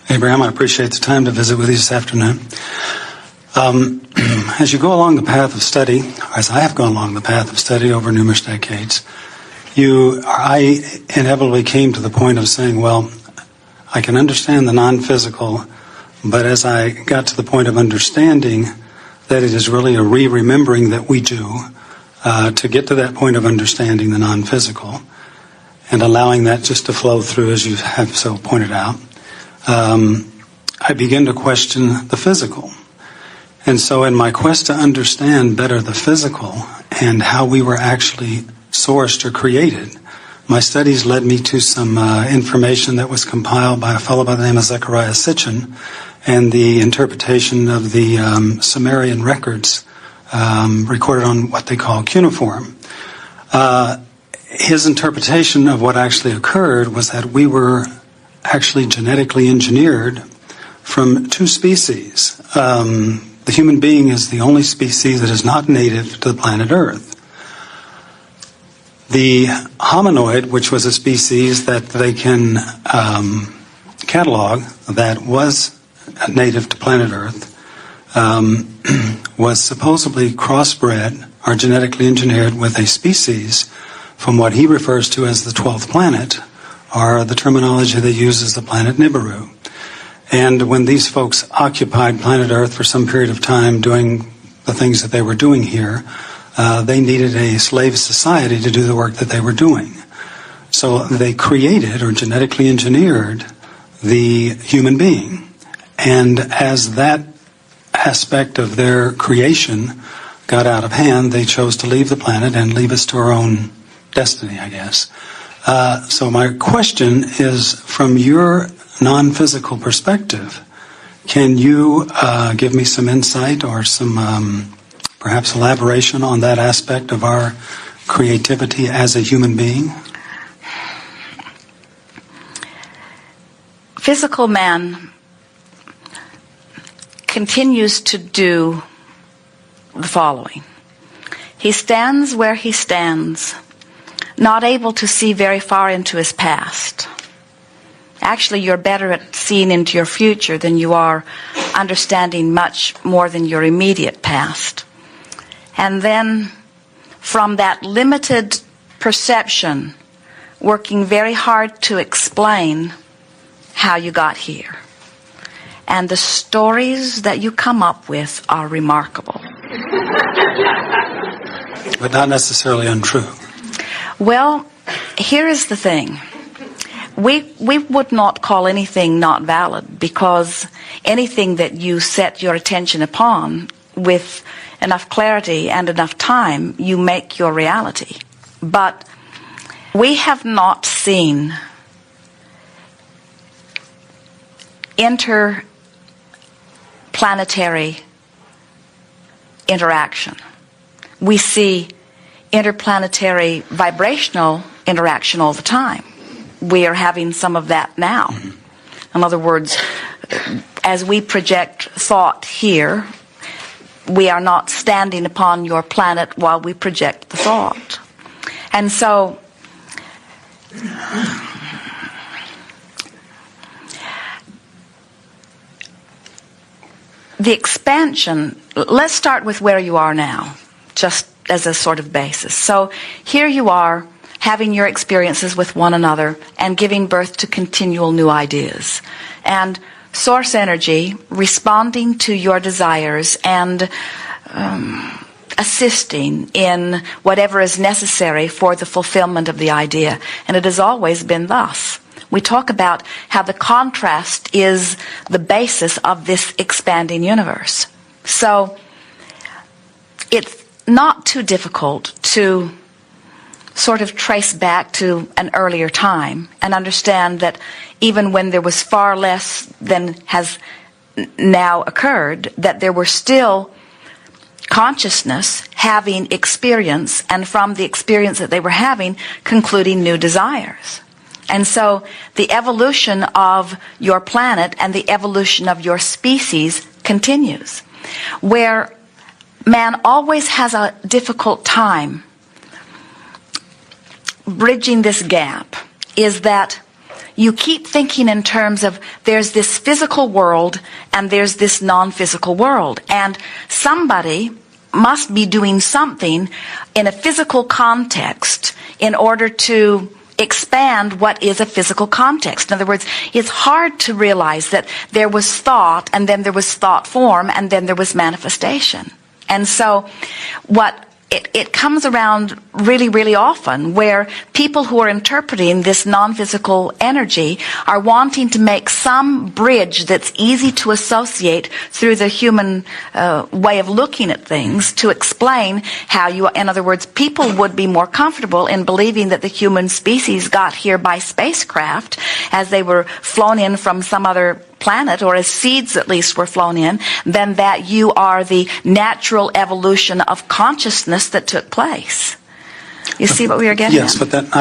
Abraham, I appreciate the time to visit with you this afternoon. As you go along the path of study, as I have gone along the path of study over numerous decades, I inevitably came to the point of saying, well, I can understand the non-physical, but as I got to the point of understanding that it is really a re-remembering that we do to get to that point of understanding the non-physical and allowing that just to flow through as you have so pointed out, I begin to question the physical. And so in my quest to understand better the physical and how we were actually sourced or created, my studies led me to some information that was compiled by a fellow by the name of Zecharia Sitchin and the interpretation of the Sumerian records recorded on what they call cuneiform. His interpretation of what actually occurred was that we were actually genetically engineered from two species. The human being is the only species that is not native to the planet Earth. The hominoid, which was a species that they can catalog that was native to planet Earth, was supposedly crossbred or genetically engineered with a species from what he refers to as the 12th planet, or the terminology they use is the planet Nibiru. And when these folks occupied planet Earth for some period of time doing the things that they were doing here, they needed a slave society to do the work that they were doing. So they created or genetically engineered the human being. And as that aspect of their creation got out of hand, they chose to leave the planet and leave us to our own destiny, I guess. So my question is, from your non-physical perspective, can you give me some insight or some perhaps elaboration on that aspect of our creativity as a human being? Physical man continues to do the following. He stands where he stands, not able to see very far into his past. Actually, you're better at seeing into your future than you are understanding much more than your immediate past. And then, from that limited perception, working very hard to explain how you got here. And the stories that you come up with are remarkable. But not necessarily untrue. Well, here is the thing. We would not call anything not valid, because anything that you set your attention upon with enough clarity and enough time, you make your reality. But we have not seen interplanetary interaction. We see interplanetary vibrational interaction all the time. We are having some of that now. In other words, as we project thought here, we are not standing upon your planet while we project the thought. And so, the expansion, let's start with where you are now, just as a sort of basis. So here you are, having your experiences with one another and giving birth to continual new ideas. And source energy responding to your desires and assisting in whatever is necessary for the fulfillment of the idea. And it has always been thus. We talk about how the contrast is the basis of this expanding universe. So it's not too difficult to sort of trace back to an earlier time and understand that even when there was far less than has now occurred, that there were still consciousness having experience, and from the experience that they were having, concluding new desires. And so the evolution of your planet and the evolution of your species continues, where man always has a difficult time bridging this gap is that you keep thinking in terms of there's this physical world and there's this non-physical world. And somebody must be doing something in a physical context in order to expand what is a physical context. In other words, it's hard to realize that there was thought, and then there was thought form, and then there was manifestation. And so it comes around really, really often where people who are interpreting this non-physical energy are wanting to make some bridge that's easy to associate through the human way of looking at things to explain how in other words, people would be more comfortable in believing that the human species got here by spacecraft as they were flown in from some other planet, or as seeds at least were flown in, than that you are the natural evolution of consciousness that took place. You see what we are getting Yes, at? but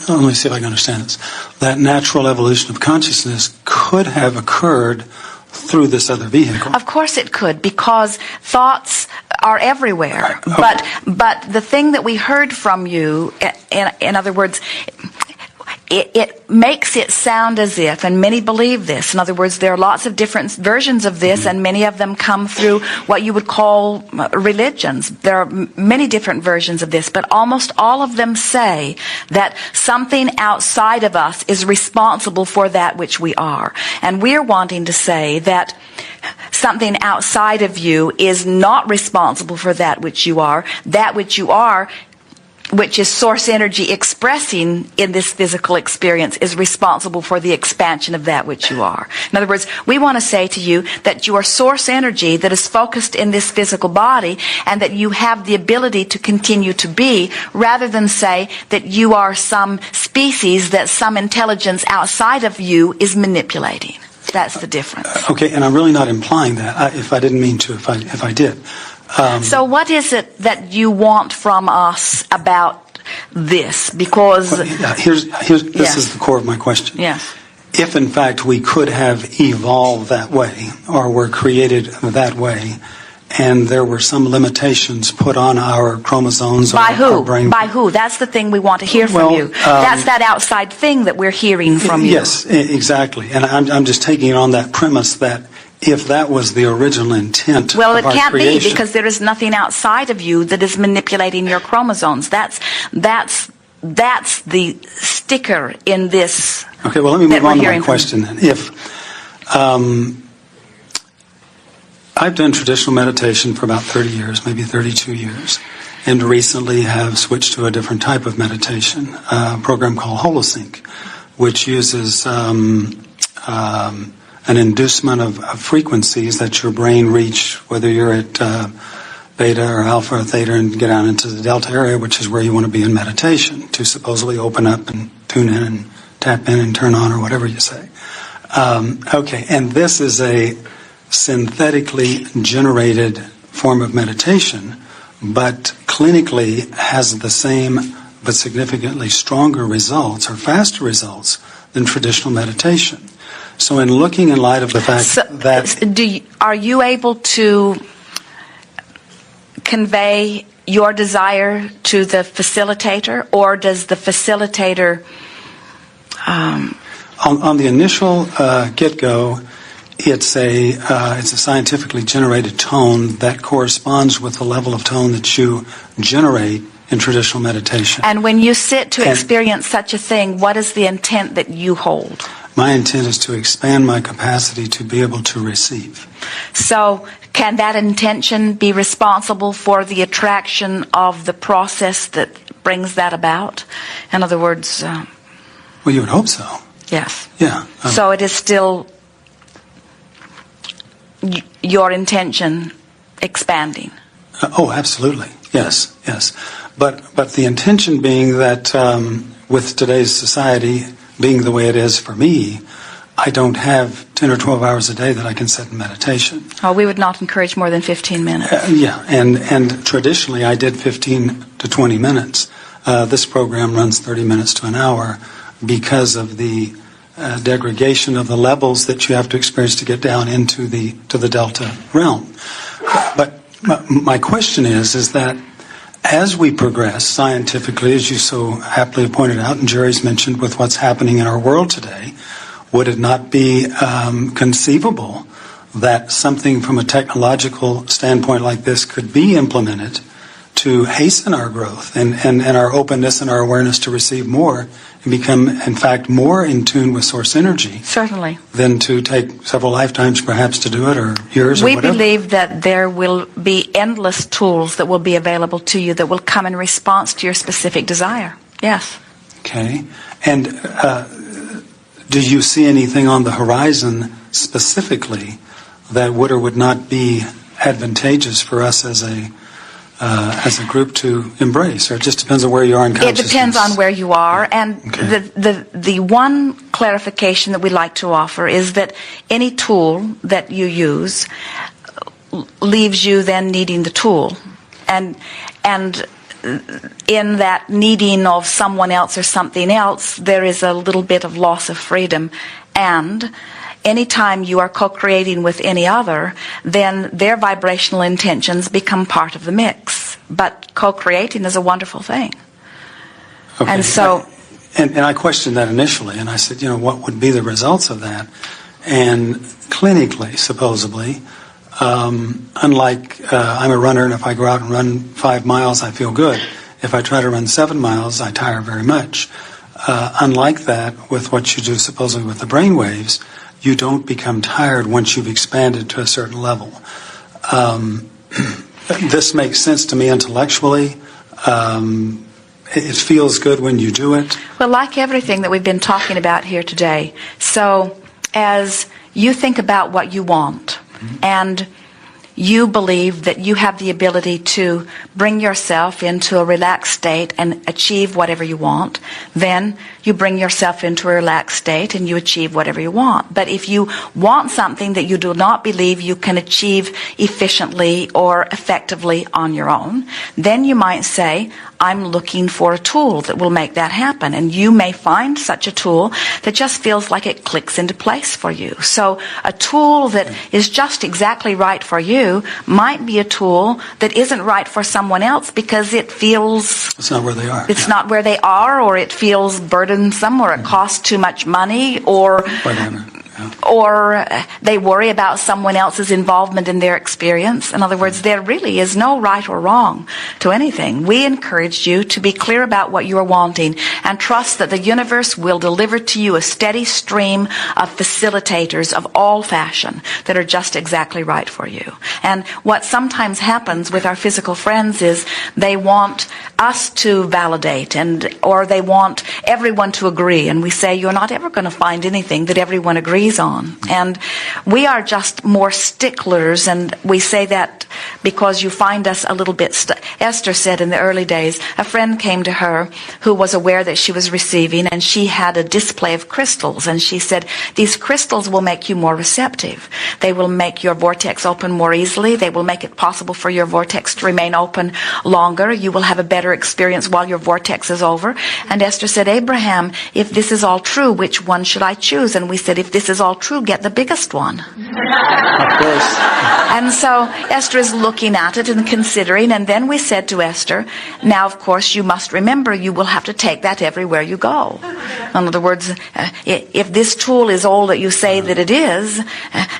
let me see if I can understand this. That natural evolution of consciousness could have occurred through this other vehicle. Of course it could, because thoughts are everywhere. Okay. But the thing that we heard from you, in other words, it makes it sound as if, and many believe this, in other words, there are lots of different versions of this, and many of them come through what you would call religions. There are many different versions of this, but almost all of them say that something outside of us is responsible for that which we are. And we're wanting to say that something outside of you is not responsible for that which you are. That which you are, which is source energy expressing in this physical experience, is responsible for the expansion of that which you are. In other words, we want to say to you that you are source energy that is focused in this physical body, and that you have the ability to continue to be, rather than say that you are some species that some intelligence outside of you is manipulating. That's the difference. Okay, and I'm really not implying that. If I didn't mean to, if I did. So what is it that you want from us about this? Because this is the core of my question. Yes. If in fact we could have evolved that way, or were created that way, and there were some limitations put on our chromosomes or our brain. By who? That's the thing we want to hear from you. That's that outside thing that we're hearing from you. Yes, exactly. And I'm just taking it on that premise that if that was the original intent of our creation. Well, it can't be, because there is nothing outside of you that is manipulating your chromosomes. That's the sticker in this. Okay, well, let me move on to my question then. If I've done traditional meditation for about 30 years, maybe 32 years, and recently have switched to a different type of meditation, a program called Holosync, which uses an inducement of frequencies that your brain reach, whether you're at beta or alpha or theta, and get out into the delta area, which is where you want to be in meditation, to supposedly open up and tune in and tap in and turn on, or whatever you say. Okay, and this is a synthetically generated form of meditation, but clinically has the same but significantly stronger results, or faster results, than traditional meditation. So in looking in light of the fact that... are you able to convey your desire to the facilitator, or does the facilitator... On the initial get-go, it's a scientifically generated tone that corresponds with the level of tone that you generate in traditional meditation. And when you sit to experience such a thing, what is the intent that you hold? My intent is to expand my capacity to be able to receive. So can that intention be responsible for the attraction of the process that brings that about? In other words... well, you would hope so. Yes. Yeah. So it is still your intention expanding? Oh, absolutely. Yes, yes. But the intention being that with today's society being the way it is for me, I don't have 10 or 12 hours a day that I can sit in meditation. Oh, we would not encourage more than 15 minutes. Yeah, and traditionally I did 15 to 20 minutes. This program runs 30 minutes to an hour because of the degradation of the levels that you have to experience to get down into the delta realm. But my question is that as we progress scientifically, as you so aptly pointed out, and Jerry's mentioned with what's happening in our world today, would it not be conceivable that something from a technological standpoint like this could be implemented to hasten our growth and our openness and our awareness to receive more and become, in fact, more in tune with source energy? Certainly. Than to take several lifetimes perhaps to do it, or years, or whatever? We believe that there will be endless tools that will be available to you that will come in response to your specific desire. Yes. Okay. And do you see anything on the horizon specifically that would or would not be advantageous for us as a group to embrace, or it just depends on where you are in consciousness? It depends on where you are, and Okay. the one clarification that we'd like to offer is that any tool that you use leaves you then needing the tool, and in that needing of someone else or something else, there is a little bit of loss of freedom. And anytime you are co-creating with any other, then their vibrational intentions become part of the mix. But co-creating is a wonderful thing. Okay. And so... And I questioned that initially, and I said, what would be the results of that? And clinically, supposedly, unlike I'm a runner, and if I go out and run 5 miles, I feel good. If I try to run 7 miles, I tire very much. Unlike that, with what you do supposedly with the brain waves, you don't become tired once you've expanded to a certain level. This makes sense to me intellectually. It feels good when you do it. Well, like everything that we've been talking about here today, so as you think about what you want, and you believe that you have the ability to bring yourself into a relaxed state and achieve whatever you want, then you bring yourself into a relaxed state and you achieve whatever you want. But if you want something that you do not believe you can achieve efficiently or effectively on your own, then you might say, I'm looking for a tool that will make that happen. And you may find such a tool that just feels like it clicks into place for you. So a tool that is just exactly right for you might be a tool that isn't right for someone else because it feels... It's not where they are. It's not where they are, or it feels burdensome, or it costs too much money, or... Whatever. Or they worry about someone else's involvement in their experience. In other words, there really is no right or wrong to anything. We encourage you to be clear about what you are wanting and trust that the universe will deliver to you a steady stream of facilitators of all fashion that are just exactly right for you. And what sometimes happens with our physical friends is they want us to validate, or they want everyone to agree. And we say, you're not ever going to find anything that everyone agrees on. And we are just more sticklers, and we say that because you find us a little bit... Esther said in the early days, a friend came to her who was aware that she was receiving, and she had a display of crystals, and she said, these crystals will make you more receptive. They will make your vortex open more easily. They will make it possible for your vortex to remain open longer. You will have a better experience while your vortex is over. And Esther said, Abraham, if this is all true, which one should I choose? And we said, if this is all true, get the biggest one. Of course. And so Esther is looking at it and considering, and then we said to Esther, now of course you must remember you will have to take that everywhere you go. In other words, if this tool is all that you say that it is,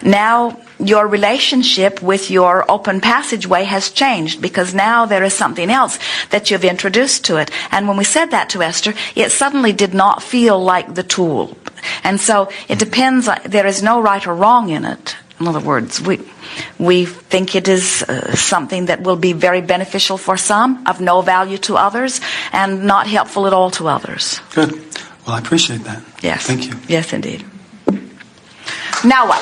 now your relationship with your open passageway has changed, because now there is something else that you've introduced to it. And when we said that to Esther, it suddenly did not feel like the tool. And so it depends, there is no right or wrong in it. In other words, we think it is something that will be very beneficial for some, of no value to others, and not helpful at all to others. Good. Well, I appreciate that. Yes. Thank you. Yes, indeed. Now what?